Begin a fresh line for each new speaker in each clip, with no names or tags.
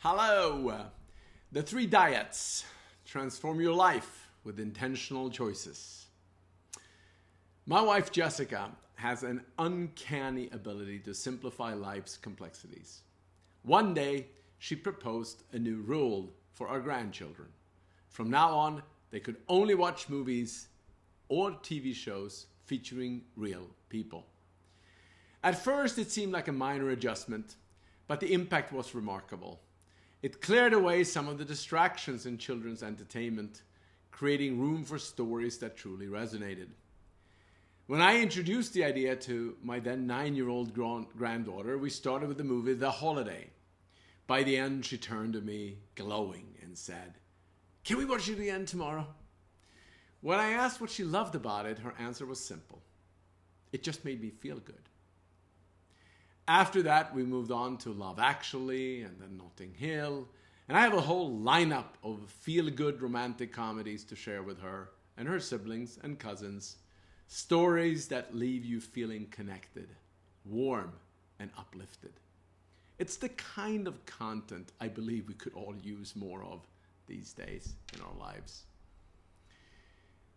Hello! The 3 diets. Transform your life with intentional choices. My wife Jessica has an uncanny ability to simplify life's complexities. One day, she proposed a new rule for our grandchildren. From now on, they could only watch movies or TV shows featuring real people. At first, it seemed like a minor adjustment, but the impact was remarkable. It cleared away some of the distractions in children's entertainment, creating room for stories that truly resonated. When I introduced the idea to my then 9-year-old granddaughter, we started with the movie The Holiday. By the end, she turned to me, glowing, and said, "Can we watch it again tomorrow?" When I asked what she loved about it, her answer was simple. It just made me feel good. After that, we moved on to Love Actually and then Notting Hill. And I have a whole lineup of feel-good romantic comedies to share with her and her siblings and cousins. Stories that leave you feeling connected, warm, and uplifted. It's the kind of content I believe we could all use more of these days in our lives.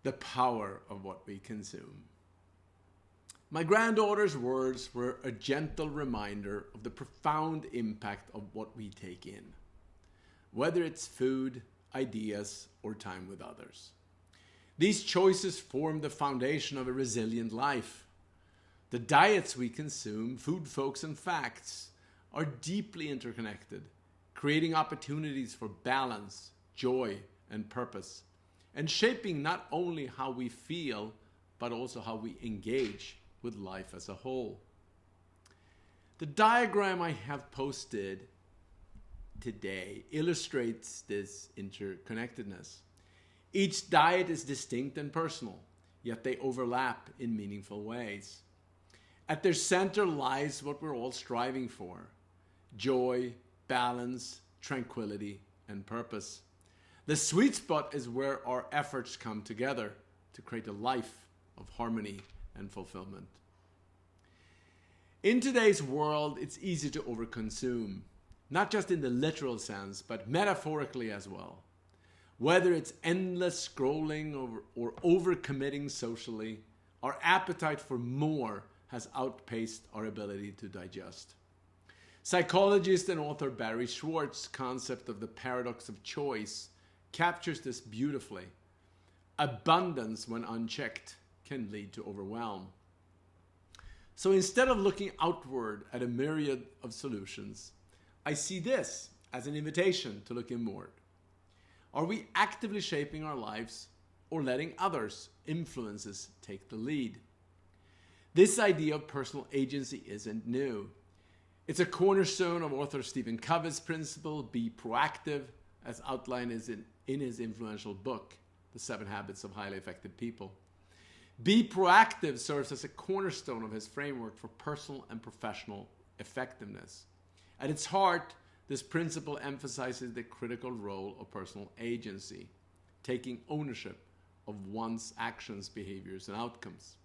The power of what we consume. My granddaughter's words were a gentle reminder of the profound impact of what we take in, whether it's food, ideas, or time with others. These choices form the foundation of a resilient life. The diets we consume, food, folks, and facts, are deeply interconnected, creating opportunities for balance, joy, and purpose, and shaping not only how we feel, but also how we engage with life as a whole. The diagram I have posted today illustrates this interconnectedness. Each diet is distinct and personal, yet they overlap in meaningful ways. At their center lies what we're all striving for: joy, balance, tranquility, and purpose. The sweet spot is where our efforts come together to create a life of harmony and fulfillment. In today's world, it's easy to overconsume, not just in the literal sense, but metaphorically as well. Whether it's endless scrolling or overcommitting socially, our appetite for more has outpaced our ability to digest. Psychologist and author Barry Schwartz's concept of the paradox of choice captures this beautifully. Abundance, when unchecked, can lead to overwhelm. So instead of looking outward at a myriad of solutions, I see this as an invitation to look inward. Are we actively shaping our lives or letting others' influences take the lead? This idea of personal agency isn't new. It's a cornerstone of author Stephen Covey's principle, be proactive, as outlined in his influential book, The 7 Habits of Highly Effective People. Be proactive serves as a cornerstone of his framework for personal and professional effectiveness. At its heart, this principle emphasizes the critical role of personal agency, taking ownership of one's actions, behaviors, and outcomes.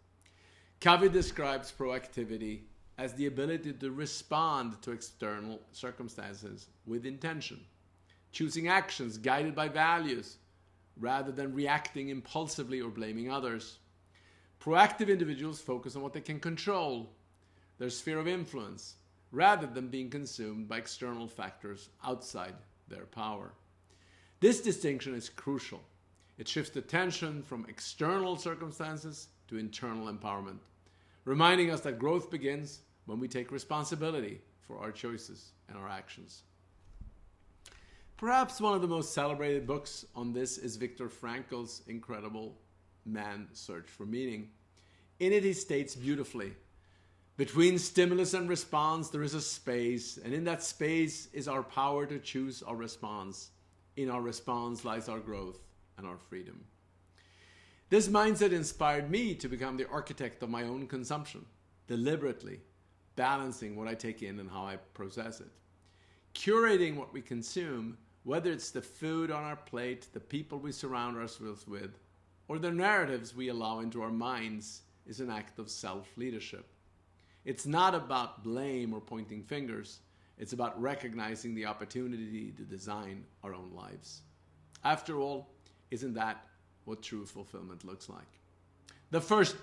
Covey describes proactivity as the ability to respond to external circumstances with intention, choosing actions guided by values rather than reacting impulsively or blaming others. Proactive individuals focus on what they can control, their sphere of influence, rather than being consumed by external factors outside their power. This distinction is crucial. It shifts attention from external circumstances to internal empowerment, reminding us that growth begins when we take responsibility for our choices and our actions. Perhaps one of the most celebrated books on this is Viktor Frankl's incredible Man's Search for Meaning. In it, he states beautifully, between stimulus and response, there is a space, and in that space is our power to choose our response. In our response lies our growth and our freedom. This mindset inspired me to become the architect of my own consumption, deliberately balancing what I take in and how I process it. Curating what we consume, whether it's the food on our plate, the people we surround ourselves with, or the narratives we allow into our minds, is an act of self-leadership. It's not about blame or pointing fingers. It's about recognizing the opportunity to design our own lives. After all, isn't that what true fulfillment looks like? The first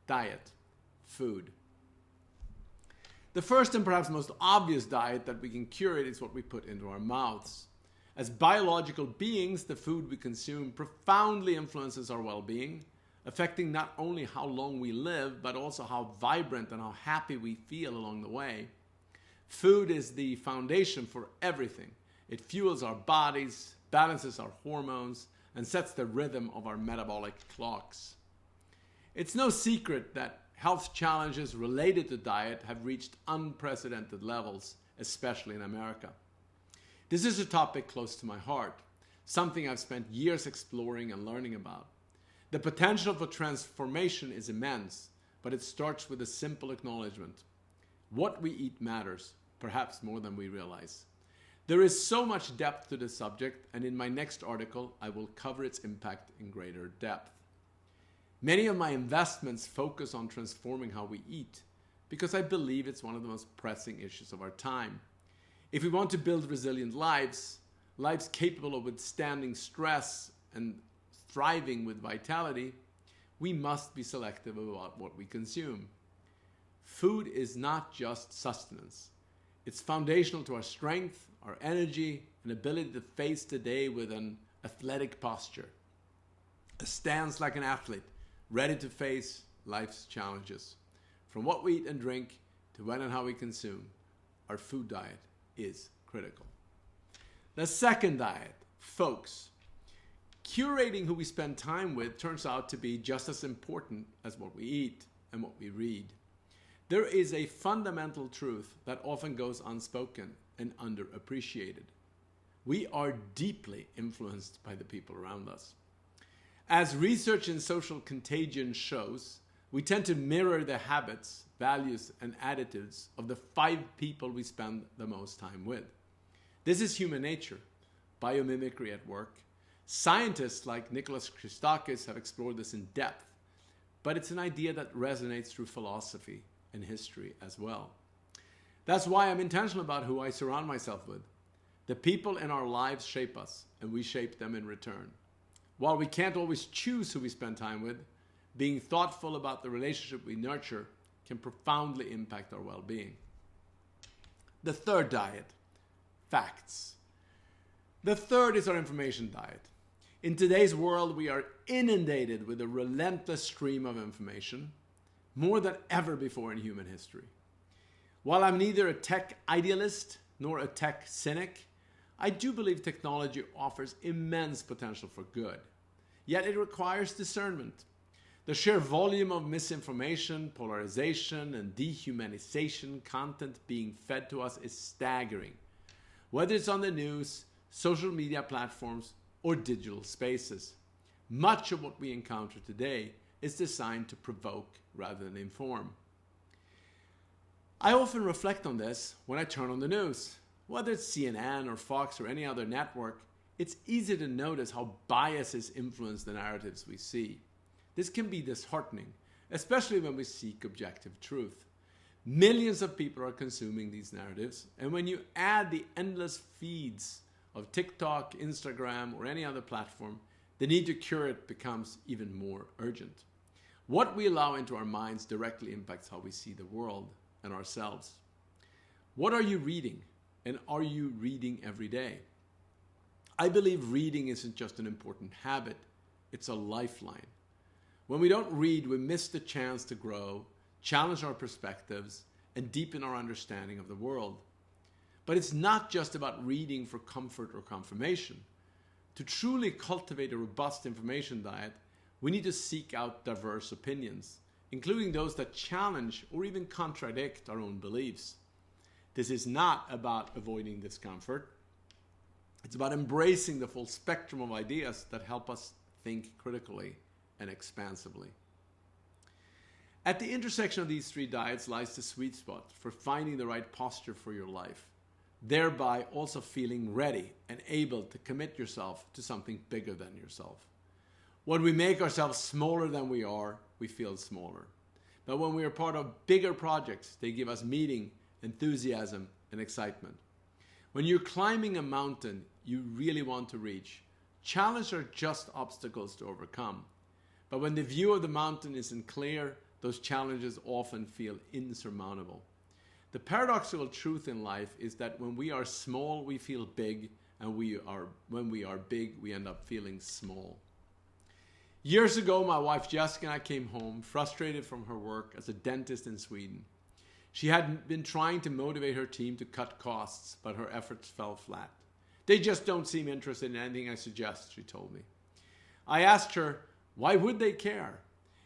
diet, food. The first and perhaps most obvious diet that we can curate is what we put into our mouths. As biological beings, the food we consume profoundly influences our well-being, affecting not only how long we live, but also how vibrant and how happy we feel along the way. Food is the foundation for everything. It fuels our bodies, balances our hormones, and sets the rhythm of our metabolic clocks. It's no secret that health challenges related to diet have reached unprecedented levels, especially in America. This is a topic close to my heart, something I've spent years exploring and learning about. The potential for transformation is immense, but it starts with a simple acknowledgement. What we eat matters, perhaps more than we realize. There is so much depth to this subject, and in my next article, I will cover its impact in greater depth. Many of my investments focus on transforming how we eat, because I believe it's one of the most pressing issues of our time. If we want to build resilient lives capable of withstanding stress and thriving with vitality, we must be selective about what we consume. Food is not just sustenance. It's foundational to our strength, our energy, and ability to face the day with an athletic posture. A stance like an athlete, ready to face life's challenges. From what we eat and drink to when and how we consume, our food diet is critical. The second diet, folks. Curating who we spend time with turns out to be just as important as what we eat and what we read. There is a fundamental truth that often goes unspoken and underappreciated. We are deeply influenced by the people around us. As research in social contagion shows, we tend to mirror the habits, values, and attitudes of the 5 people we spend the most time with. This is human nature, biomimicry at work. Scientists like Nicholas Christakis have explored this in depth, but it's an idea that resonates through philosophy and history as well. That's why I'm intentional about who I surround myself with. The people in our lives shape us, and we shape them in return. While we can't always choose who we spend time with, being thoughtful about the relationship we nurture can profoundly impact our well-being. The third diet, facts. The third is our information diet. In today's world, we are inundated with a relentless stream of information, more than ever before in human history. While I'm neither a tech idealist nor a tech cynic, I do believe technology offers immense potential for good. Yet it requires discernment. The sheer volume of misinformation, polarization, and dehumanization content being fed to us is staggering. Whether it's on the news, social media platforms, or digital spaces. Much of what we encounter today is designed to provoke rather than inform. I often reflect on this when I turn on the news. Whether it's CNN or Fox or any other network, it's easy to notice how biases influence the narratives we see. This can be disheartening, especially when we seek objective truth. Millions of people are consuming these narratives, and when you add the endless feeds of TikTok, Instagram, or any other platform, the need to curate becomes even more urgent. What we allow into our minds directly impacts how we see the world and ourselves. What are you reading? And are you reading every day? I believe reading isn't just an important habit, it's a lifeline. When we don't read, we miss the chance to grow, challenge our perspectives, and deepen our understanding of the world. But it's not just about reading for comfort or confirmation. To truly cultivate a robust information diet, we need to seek out diverse opinions, including those that challenge or even contradict our own beliefs. This is not about avoiding discomfort. It's about embracing the full spectrum of ideas that help us think critically and expansively. At the intersection of these 3 diets lies the sweet spot for finding the right posture for your life, thereby also feeling ready and able to commit yourself to something bigger than yourself. When we make ourselves smaller than we are, we feel smaller. But when we are part of bigger projects, they give us meaning, enthusiasm, and excitement. When you're climbing a mountain you really want to reach, challenges are just obstacles to overcome. But when the view of the mountain isn't clear, those challenges often feel insurmountable. The paradoxical truth in life is that when we are small, we feel big, and when we are big, we end up feeling small. Years ago, my wife Jessica and I came home frustrated from her work as a dentist in Sweden. She had been trying to motivate her team to cut costs, but her efforts fell flat. They just don't seem interested in anything I suggest, she told me. I asked her, why would they care?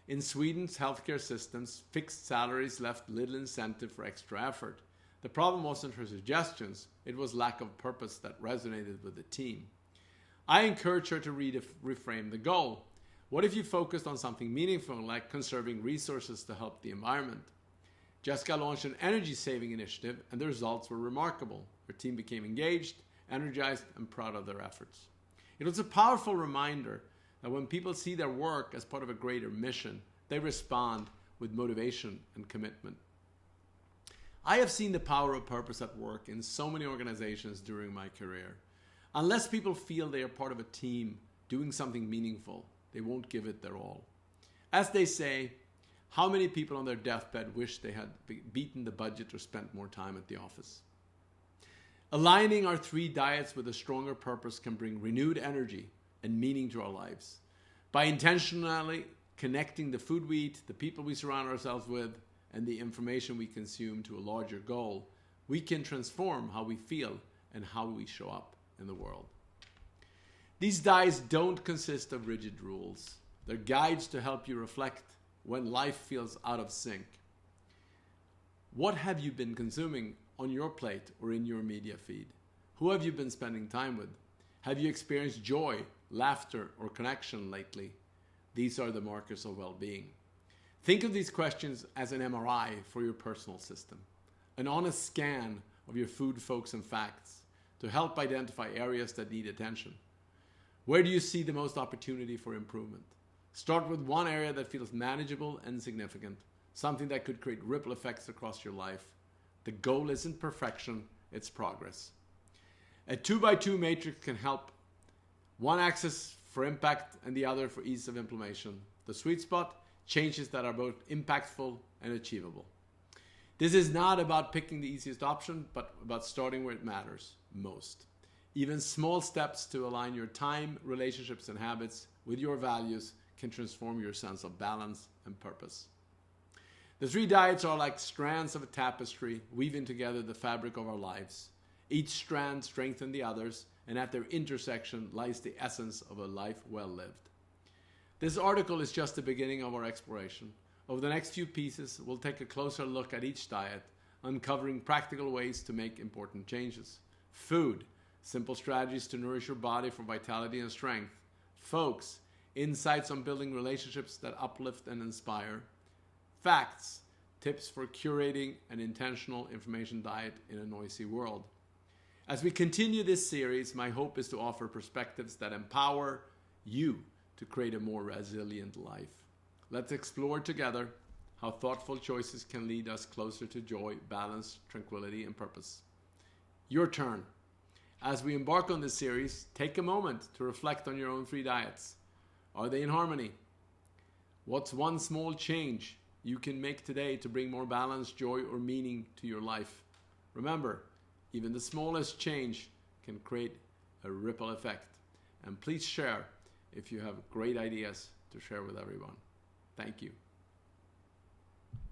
In Sweden's healthcare systems, fixed salaries left little incentive for extra effort. The problem wasn't her suggestions, it was lack of purpose that resonated with the team. I encouraged her to reframe the goal. What if you focused on something meaningful like conserving resources to help the environment? Jessica launched an energy saving initiative and the results were remarkable. Her team became engaged, energized, and proud of their efforts. It was a powerful reminder that when people see their work as part of a greater mission, they respond with motivation and commitment. I have seen the power of purpose at work in so many organizations during my career. Unless people feel they are part of a team doing something meaningful, they won't give it their all. As they say, how many people on their deathbed wish they had beaten the budget or spent more time at the office? Aligning our 3 diets with a stronger purpose can bring renewed energy and meaning to our lives. By intentionally connecting the food we eat, the people we surround ourselves with, and the information we consume to a larger goal, we can transform how we feel and how we show up in the world. These diets don't consist of rigid rules. They're guides to help you reflect when life feels out of sync. What have you been consuming on your plate or in your media feed? Who have you been spending time with? Have you experienced joy, laughter, or connection lately? These are the markers of well-being. Think of these questions as an MRI for your personal system, an honest scan of your food, folks, and facts to help identify areas that need attention. Where do you see the most opportunity for improvement? Start with one area that feels manageable and significant, something that could create ripple effects across your life. The goal isn't perfection, it's progress. A 2x2 matrix can help. One axis for impact and the other for ease of implementation. The sweet spot, changes that are both impactful and achievable. This is not about picking the easiest option, but about starting where it matters most. Even small steps to align your time, relationships, and habits with your values can transform your sense of balance and purpose. The 3 diets are like strands of a tapestry weaving together the fabric of our lives. Each strand strengthens the others, and at their intersection lies the essence of a life well lived. This article is just the beginning of our exploration. Over the next few pieces, we'll take a closer look at each diet, uncovering practical ways to make important changes. Food, simple strategies to nourish your body for vitality and strength. Folks, insights on building relationships that uplift and inspire. Facts, tips for curating an intentional information diet in a noisy world. As we continue this series, my hope is to offer perspectives that empower you to create a more resilient life. Let's explore together how thoughtful choices can lead us closer to joy, balance, tranquility, and purpose. Your turn. As we embark on this series, take a moment to reflect on your own 3 diets. Are they in harmony? What's one small change you can make today to bring more balance, joy, or meaning to your life? Remember, even the smallest change can create a ripple effect. And please share if you have great ideas to share with everyone. Thank you.